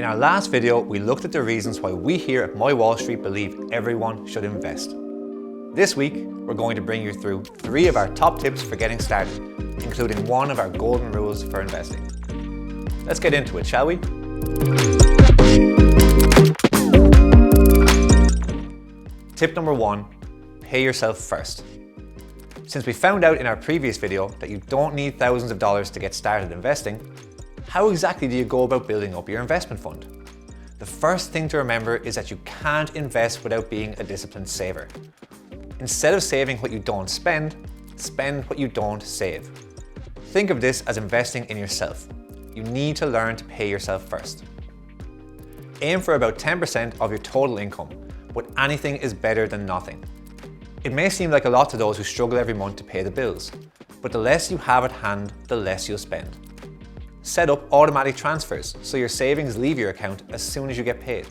In our last video, we looked at the reasons why we here at MyWallSt believe everyone should invest. This week, we're going to bring you through 3 of our top tips for getting started, including one of our golden rules for investing. Let's get into it, shall we? Tip number 1, pay yourself first. Since we found out in our previous video that you don't need thousands of dollars to get started investing, how exactly do you go about building up your investment fund? The first thing to remember is that you can't invest without being a disciplined saver. Instead of saving what you don't spend, spend what you don't save. Think of this as investing in yourself. You need to learn to pay yourself first. Aim for about 10% of your total income, but anything is better than nothing. It may seem like a lot to those who struggle every month to pay the bills, but the less you have at hand, the less you'll spend. Set up automatic transfers so your savings leave your account as soon as you get paid.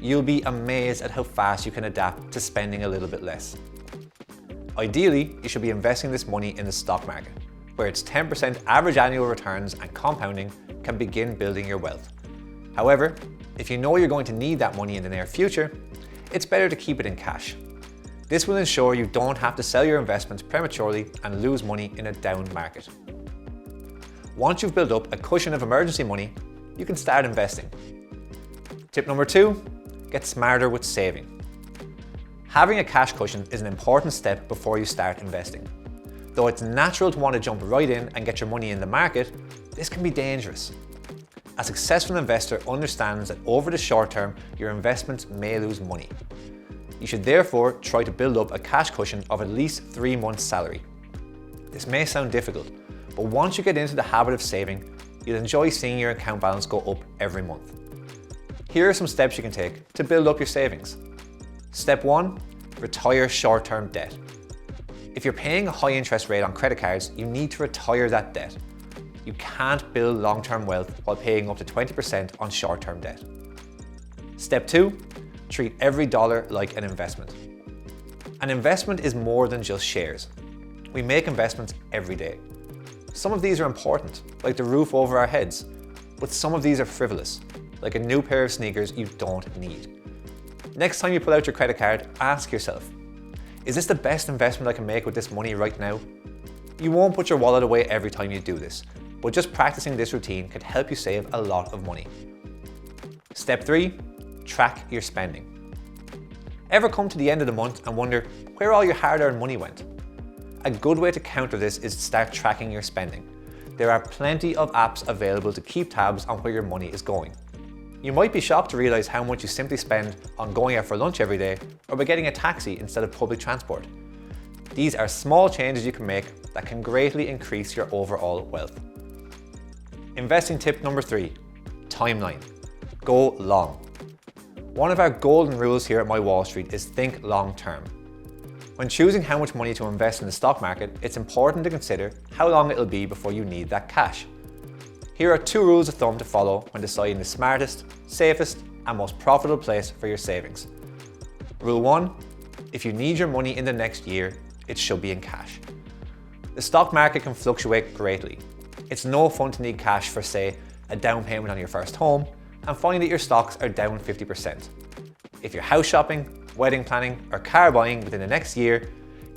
You'll be amazed at how fast you can adapt to spending a little bit less. Ideally, you should be investing this money in the stock market, where its 10% average annual returns and compounding can begin building your wealth. However, if you know you're going to need that money in the near future, it's better to keep it in cash. This will ensure you don't have to sell your investments prematurely and lose money in a down market. Once you've built up a cushion of emergency money, you can start investing. Tip number 2, get smarter with saving. Having a cash cushion is an important step before you start investing. Though it's natural to want to jump right in and get your money in the market, this can be dangerous. A successful investor understands that over the short term, your investments may lose money. You should therefore try to build up a cash cushion of at least 3 months' salary. This may sound difficult, but once you get into the habit of saving, you'll enjoy seeing your account balance go up every month. Here are some steps you can take to build up your savings. Step 1, retire short-term debt. If you're paying a high interest rate on credit cards, you need to retire that debt. You can't build long-term wealth while paying up to 20% on short-term debt. Step 2, treat every dollar like an investment. An investment is more than just shares. We make investments every day. Some of these are important, like the roof over our heads, but some of these are frivolous, like a new pair of sneakers you don't need. Next time you pull out your credit card, ask yourself, is this the best investment I can make with this money right now? You won't put your wallet away every time you do this, but just practicing this routine can help you save a lot of money. Step 3, track your spending. Ever come to the end of the month and wonder where all your hard-earned money went? A good way to counter this is to start tracking your spending. There are plenty of apps available to keep tabs on where your money is going. You might be shocked to realize how much you simply spend on going out for lunch every day or by getting a taxi instead of public transport. These are small changes you can make that can greatly increase your overall wealth. Investing tip number 3, timeline. Go long. One of our golden rules here at MyWallSt is think long term. When choosing how much money to invest in the stock market, it's important to consider how long it'll be before you need that cash. Here are 2 rules of thumb to follow when deciding the smartest, safest, and most profitable place for your savings. Rule 1, if you need your money in the next year, it should be in cash. The stock market can fluctuate greatly. It's no fun to need cash for, say, a down payment on your first home and find that your stocks are down 50%. If you're house shopping, wedding planning, or car buying within the next year,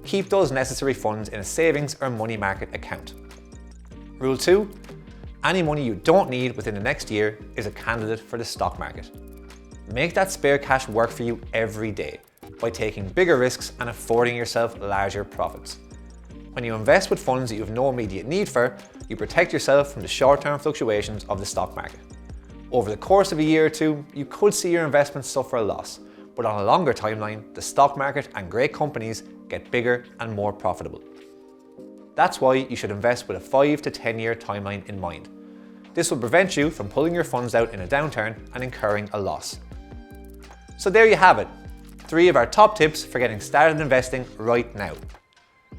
keep those necessary funds in a savings or money market account. Rule 2, any money you don't need within the next year is a candidate for the stock market. Make that spare cash work for you every day by taking bigger risks and affording yourself larger profits. When you invest with funds that you have no immediate need for, you protect yourself from the short-term fluctuations of the stock market. Over the course of a year or 2, you could see your investments suffer a loss, but on a longer timeline, the stock market and great companies get bigger and more profitable. That's why you should invest with a 5 to 10 year timeline in mind. This will prevent you from pulling your funds out in a downturn and incurring a loss. So there you have it, 3 of our top tips for getting started investing right now.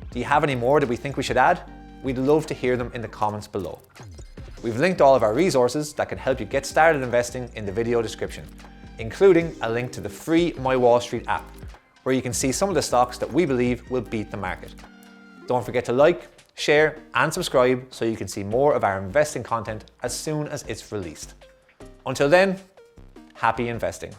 Do you have any more that we think we should add? We'd love to hear them in the comments below. We've linked all of our resources that can help you get started investing in the video description, including a link to the free MyWallSt app, where you can see some of the stocks that we believe will beat the market. Don't forget to like, share, and subscribe so you can see more of our investing content as soon as it's released. Until then, Happy investing.